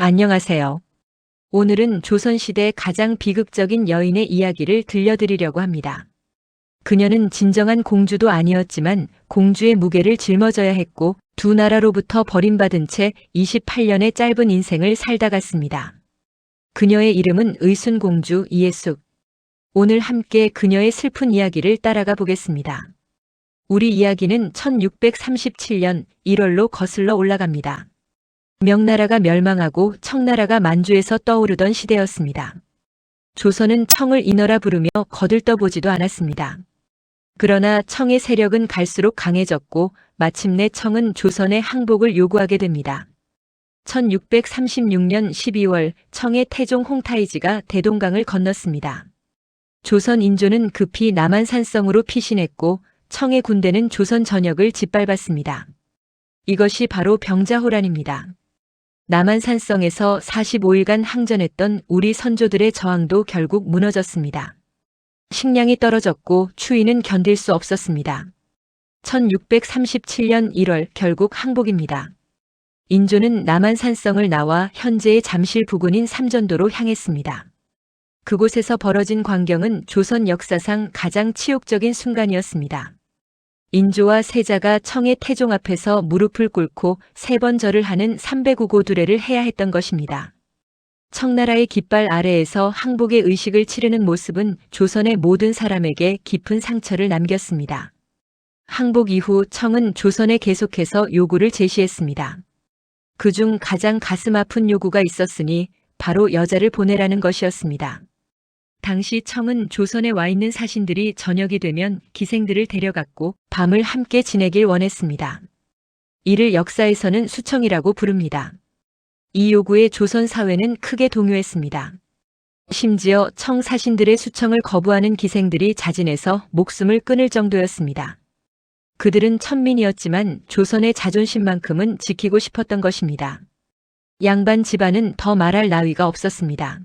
안녕하세요. 오늘은 조선시대 가장 비극적인 여인의 이야기를 들려드리려고 합니다. 그녀는 진정한 공주도 아니었지만 공주의 무게를 짊어져야 했고 두 나라로부터 버림받은 채 28년의 짧은 인생을 살다 갔습니다. 그녀의 이름은 의순공주 이예숙. 오늘 함께 그녀의 슬픈 이야기를 따라가 보겠습니다. 우리 이야기는 1637년 1월로 거슬러 올라갑니다. 명나라가 멸망하고 청나라가 만주에서 떠오르던 시대였습니다. 조선은 청을 인어라 부르며 거들떠보지도 않았습니다. 그러나 청의 세력은 갈수록 강해졌고 마침내 청은 조선의 항복을 요구하게 됩니다. 1636년 12월 청의 태종 홍타이지가 대동강을 건넜습니다. 조선 인조는 급히 남한산성으로 피신했고 청의 군대는 조선 전역을 짓밟았습니다. 이것이 바로 병자호란입니다. 남한산성에서 45일간 항전했던 우리 선조들의 저항도 결국 무너졌습니다. 식량이 떨어졌고 추위는 견딜 수 없었습니다. 1637년 1월 결국 항복입니다. 인조는 남한산성을 나와 현재의 잠실 부근인 삼전도로 향했습니다. 그곳에서 벌어진 광경은 조선 역사상 가장 치욕적인 순간이었습니다. 인조와 세자가 청의 태종 앞에서 무릎을 꿇고 3번 절을 하는 309고 두례를 해야 했던 것입니다. 청나라의 깃발 아래에서 항복의 의식을 치르는 모습은 조선의 모든 사람에게 깊은 상처를 남겼습니다. 항복 이후 청은 조선에 계속해서 요구를 제시했습니다. 그중 가장 가슴 아픈 요구가 있었으니 바로 여자를 보내라는 것이었습니다. 당시 청은 조선에 와 있는 사신들이 저녁이 되면 기생들을 데려갔고 밤을 함께 지내길 원했습니다. 이를 역사에서는 수청이라고 부릅니다. 이 요구에 조선 사회는 크게 동요했습니다. 심지어 청 사신들의 수청을 거부하는 기생들이 자진해서 목숨을 끊을 정도였습니다. 그들은 천민이었지만 조선의 자존심만큼은 지키고 싶었던 것입니다. 양반 집안은 더 말할 나위가 없었습니다.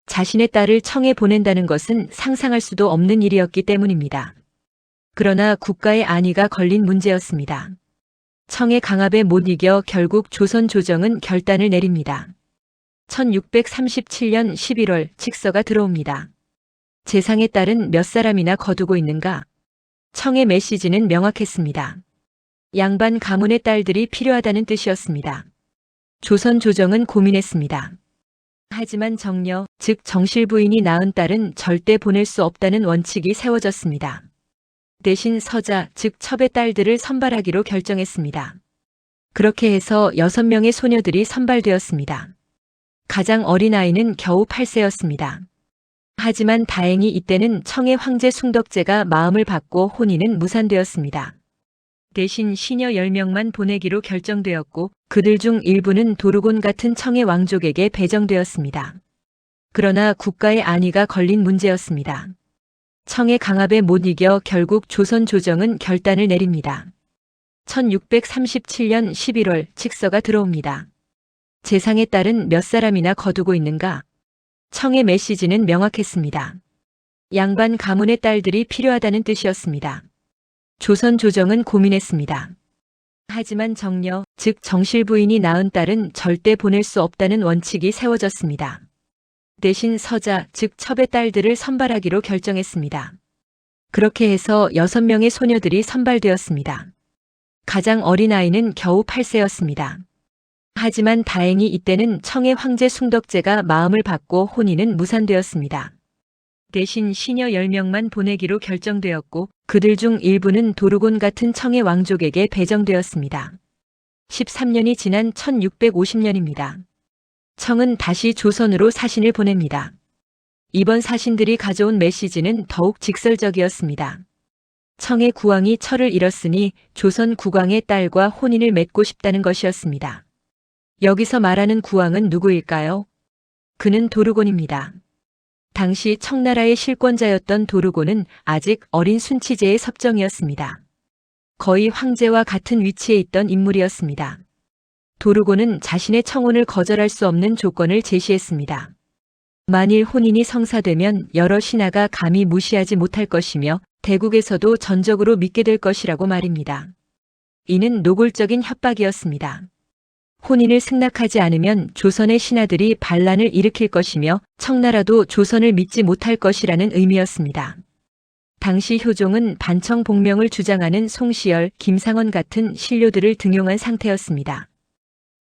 자신의 딸을 청에 보낸다는 것은 상상할 수도 없는 일이었기 때문입니다. 그러나 국가의 안위가 걸린 문제였습니다. 청의 강압에 못 이겨 결국 조선 조정은 결단을 내립니다. 1637년 11월 칙서가 들어옵니다. 재상의 딸은 몇 사람이나 거두고 있는가? 청의 메시지는 명확했습니다. 양반 가문의 딸들이 필요하다는 뜻이었습니다. 조선 조정은 고민했습니다. 하지만 정려, 즉 정실 부인이 낳은 딸은 절대 보낼 수 없다는 원칙이 세워졌습니다. 대신 서자, 즉 첩의 딸들을 선발하기로 결정했습니다. 그렇게 해서 6명의 소녀들이 선발되었습니다. 가장 어린 아이는 겨우 8세였습니다. 하지만 다행히 이때는 청의 황제 숭덕제가 마음을 받고 혼인은 무산되었습니다. 대신 시녀 10명만 보내기로 결정되었고 그들 중 일부는 도르곤 같은 청의 왕족에게 배정되었습니다. 그러나 국가의 안위가 걸린 문제였습니다. 청의 강압에 못 이겨 결국 조선 조정은 결단을 내립니다. 1637년 11월 칙서가 들어옵니다. 재상의 딸은 몇 사람이나 거두고 있는가? 청의 메시지는 명확했습니다. 양반 가문의 딸들이 필요하다는 뜻이었습니다. 조선 조정은 고민했습니다. 하지만 정려, 즉 정실 부인이 낳은 딸은 절대 보낼 수 없다는 원칙이 세워졌습니다. 대신 서자, 즉 첩의 딸들을 선발하기로 결정했습니다. 그렇게 해서 6명의 소녀들이 선발되었습니다. 가장 어린 아이는 겨우 8세였습니다. 하지만 다행히 이때는 청의 황제 숭덕제가 마음을 받고 혼인은 무산되었습니다. 대신 시녀 10명만 보내기로 결정되었고 그들 중 일부는 도르곤 같은 청의 왕족에게 배정되었습니다. 13년이 지난 1650년입니다. 청은 다시 조선으로 사신을 보냅니다. 이번 사신들이 가져온 메시지는 더욱 직설적이었습니다. 청의 국왕이 철을 잃었으니 조선 국왕의 딸과 혼인을 맺고 싶다는 것이었습니다. 여기서 말하는 국왕은 누구일까요? 그는 도르곤입니다. 당시 청나라의 실권자였던 도르곤은 아직 어린 순치제의 섭정이었습니다. 거의 황제와 같은 위치에 있던 인물이었습니다. 도르곤은 자신의 청혼을 거절할 수 없는 조건을 제시했습니다. 만일 혼인이 성사되면 여러 신하가 감히 무시하지 못할 것이며 대국에서도 전적으로 믿게 될 것이라고 말입니다. 이는 노골적인 협박이었습니다. 혼인을 승낙하지 않으면 조선의 신하들이 반란을 일으킬 것이며 청나라도 조선을 믿지 못할 것이라는 의미였습니다. 당시 효종은 반청복명을 주장하는 송시열, 김상원 같은 신료들을 등용한 상태였습니다.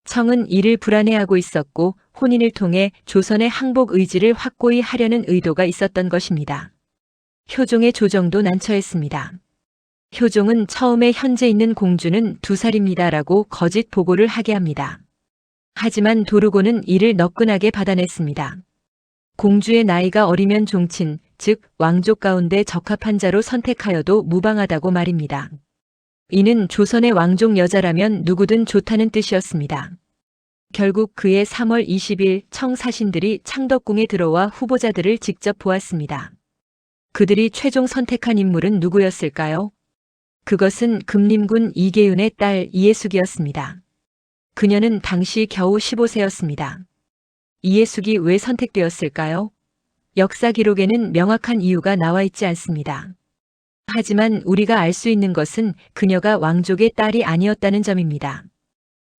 청은 이를 불안해하고 있었고 혼인을 통해 조선의 항복 의지를 확고히 하려는 의도가 있었던 것입니다. 효종의 조정도 난처했습니다. 효종은 처음에 현재 있는 공주는 2살입니다라고 거짓 보고를 하게 합니다. 하지만 도르고는 이를 너끈하게 받아냈습니다. 공주의 나이가 어리면 종친, 즉 왕족 가운데 적합한 자로 선택하여도 무방하다고 말입니다. 이는 조선의 왕족 여자라면 누구든 좋다는 뜻이었습니다. 결국 그해 3월 20일 청 사신들이 창덕궁에 들어와 후보자들을 직접 보았습니다. 그들이 최종 선택한 인물은 누구였을까요? 그것은 금림군 이계윤의 딸 이예숙이었습니다. 그녀는 당시 겨우 15세였습니다. 이예숙이 왜 선택되었을까요? 역사 기록에는 명확한 이유가 나와 있지 않습니다. 하지만 우리가 알 수 있는 것은 그녀가 왕족의 딸이 아니었다는 점입니다.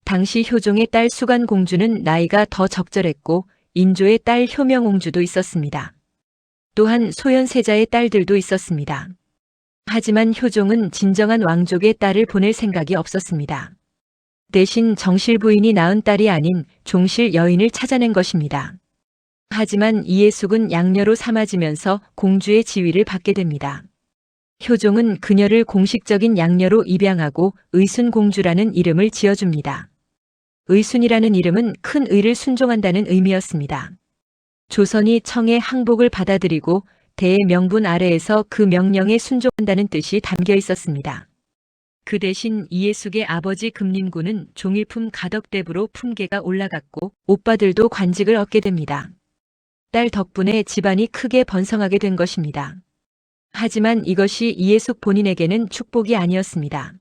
당시 효종의 딸 수간공주는 나이가 더 적절했고 인조의 딸 효명옹주도 있었습니다. 또한 소현세자의 딸들도 있었습니다. 하지만 효종은 진정한 왕족의 딸을 보낼 생각이 없었습니다. 대신 정실 부인이 낳은 딸이 아닌 종실 여인을 찾아낸 것입니다. 하지만 이예숙은 양녀로 삼아지면서 공주의 지위를 받게 됩니다. 효종은 그녀를 공식적인 양녀로 입양하고 의순공주라는 이름을 지어줍니다. 의순이라는 이름은 큰 의를 순종한다는 의미였습니다. 조선이 청의 항복을 받아들이고 대의 명분 아래에서 그 명령에 순종한다는 뜻이 담겨 있었습니다. 그 대신 이예숙의 아버지 금림군은 종일품 가덕대부로 품계가 올라갔고 오빠들도 관직을 얻게 됩니다. 딸 덕분에 집안이 크게 번성하게 된 것입니다. 하지만 이것이 이예숙 본인에게는 축복이 아니었습니다.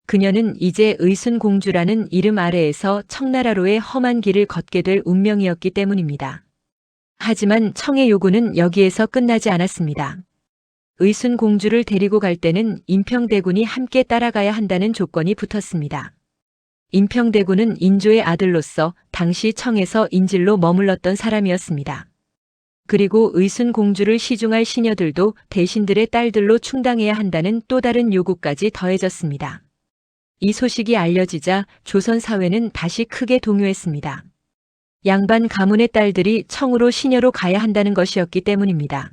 그녀는 이제 의순공주라는 이름 아래에서 청나라로의 험한 길을 걷게 될 운명이었기 때문입니다. 하지만 청의 요구는 여기에서 끝나지 않았습니다. 의순공주를 데리고 갈 때는 인평대군이 함께 따라가야 한다는 조건이 붙었습니다. 인평대군은 인조의 아들로서 당시 청에서 인질로 머물렀던 사람이었습니다. 그리고 의순공주를 시중할 시녀들도 대신들의 딸들로 충당해야 한다는 또 다른 요구까지 더해졌습니다. 이 소식이 알려지자 조선 사회는 다시 크게 동요했습니다. 양반 가문의 딸들이 청으로 시녀로 가야 한다는 것이었기 때문입니다.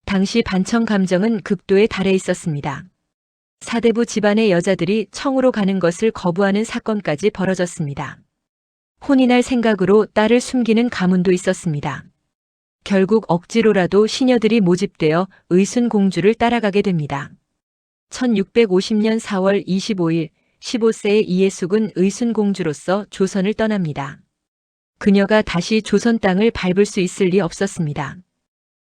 당시 반청 감정은 극도에 달해 있었습니다. 사대부 집안의 여자들이 청으로 가는 것을 거부하는 사건까지 벌어졌습니다. 혼인할 생각으로 딸을 숨기는 가문도 있었습니다. 결국 억지로라도 시녀들이 모집되어 의순공주를 따라가게 됩니다. 1650년 4월 25일 15세의 이예숙은 의순공주로서 조선을 떠납니다. 그녀가 다시 조선 땅을 밟을 수 있을 리 없었습니다.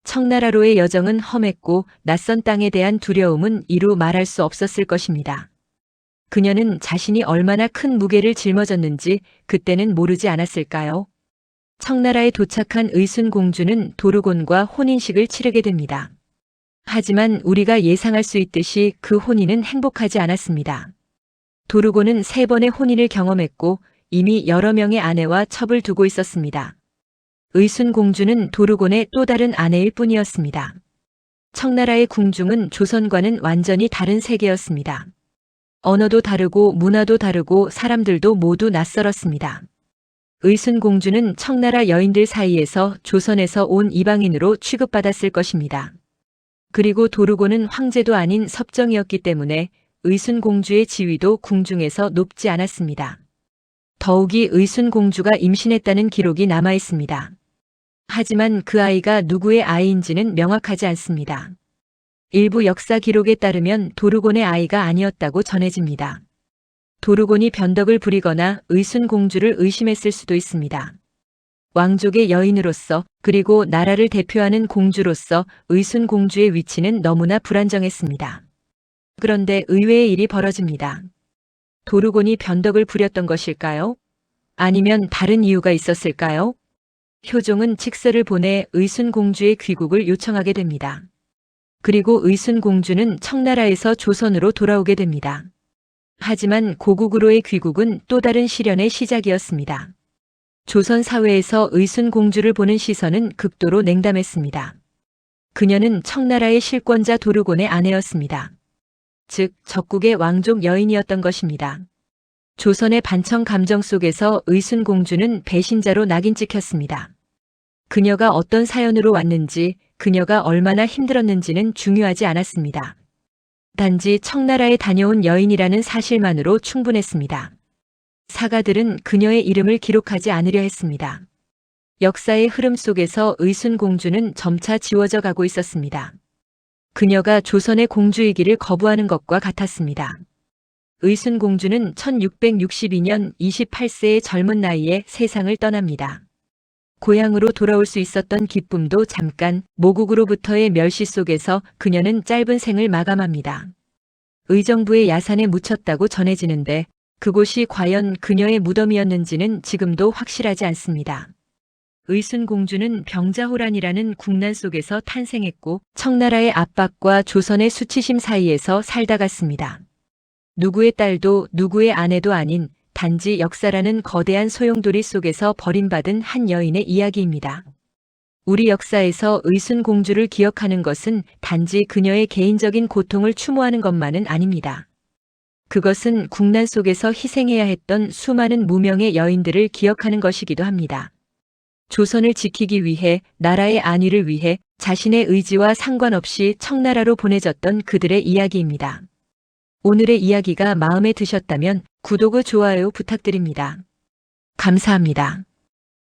청나라로의 여정은 험했고 낯선 땅에 대한 두려움은 이루 말할 수 없었을 것입니다. 그녀는 자신이 얼마나 큰 무게를 짊어졌는지 그때는 모르지 않았을까요? 청나라에 도착한 의순공주는 도르곤과 혼인식을 치르게 됩니다. 하지만 우리가 예상할 수 있듯이 그 혼인은 행복하지 않았습니다. 도르곤은 3번의 혼인을 경험했고 이미 여러 명의 아내와 첩을 두고 있었습니다. 의순공주는 도르곤의 또 다른 아내일 뿐이었습니다. 청나라의 궁중은 조선과는 완전히 다른 세계였습니다. 언어도 다르고 문화도 다르고 사람들도 모두 낯설었습니다. 의순공주는 청나라 여인들 사이에서 조선에서 온 이방인으로 취급받았을 것입니다. 그리고 도르곤은 황제도 아닌 섭정이었기 때문에 의순공주의 지위도 궁중에서 높지 않았습니다. 더욱이 의순공주가 임신했다는 기록이 남아 있습니다. 하지만 그 아이가 누구의 아이인지는 명확하지 않습니다. 일부 역사 기록에 따르면 도르곤의 아이가 아니었다고 전해집니다. 도르곤이 변덕을 부리거나 의순공주를 의심했을 수도 있습니다. 왕족의 여인으로서 그리고 나라를 대표하는 공주로서 의순공주의 위치는 너무나 불안정했습니다. 그런데 의외의 일이 벌어집니다. 도르곤이 변덕을 부렸던 것일까요? 아니면 다른 이유가 있었을까요? 효종은 칙서를 보내 의순공주의 귀국을 요청하게 됩니다. 그리고 의순공주는 청나라에서 조선으로 돌아오게 됩니다. 하지만 고국으로의 귀국은 또 다른 시련의 시작이었습니다. 조선 사회에서 의순 공주를 보는 시선은 극도로 냉담했습니다. 그녀는 청나라의 실권자 도르곤의 아내였습니다. 즉, 적국의 왕족 여인이었던 것입니다. 조선의 반청 감정 속에서 의순 공주는 배신자로 낙인 찍혔습니다. 그녀가 어떤 사연으로 왔는지, 그녀가 얼마나 힘들었는지는 중요하지 않았습니다. 단지 청나라에 다녀온 여인이라는 사실만으로 충분했습니다. 사가들은 그녀의 이름을 기록하지 않으려 했습니다. 역사의 흐름 속에서 의순 공주는 점차 지워져 가고 있었습니다. 그녀가 조선의 공주이기를 거부하는 것과 같았습니다. 의순 공주는 1662년 28세의 젊은 나이에 세상을 떠납니다. 고향으로 돌아올 수 있었던 기쁨도 잠깐, 모국으로부터의 멸시 속에서 그녀는 짧은 생을 마감합니다. 의정부의 야산에 묻혔다고 전해지는데 그곳이 과연 그녀의 무덤이었는지는 지금도 확실하지 않습니다. 의순 공주는 병자호란이라는 국난 속에서 탄생했고 청나라의 압박과 조선의 수치심 사이에서 살다 갔습니다. 누구의 딸도 누구의 아내도 아닌 단지 역사라는 거대한 소용돌이 속에서 버림받은 한 여인의 이야기입니다. 우리 역사에서 의순 공주를 기억하는 것은 단지 그녀의 개인적인 고통을 추모하는 것만은 아닙니다. 그것은 국난 속에서 희생해야 했던 수많은 무명의 여인들을 기억하는 것이기도 합니다. 조선을 지키기 위해, 나라의 안위를 위해 자신의 의지와 상관없이 청나라로 보내졌던 그들의 이야기입니다. 오늘의 이야기가 마음에 드셨다면 구독과 좋아요 부탁드립니다. 감사합니다.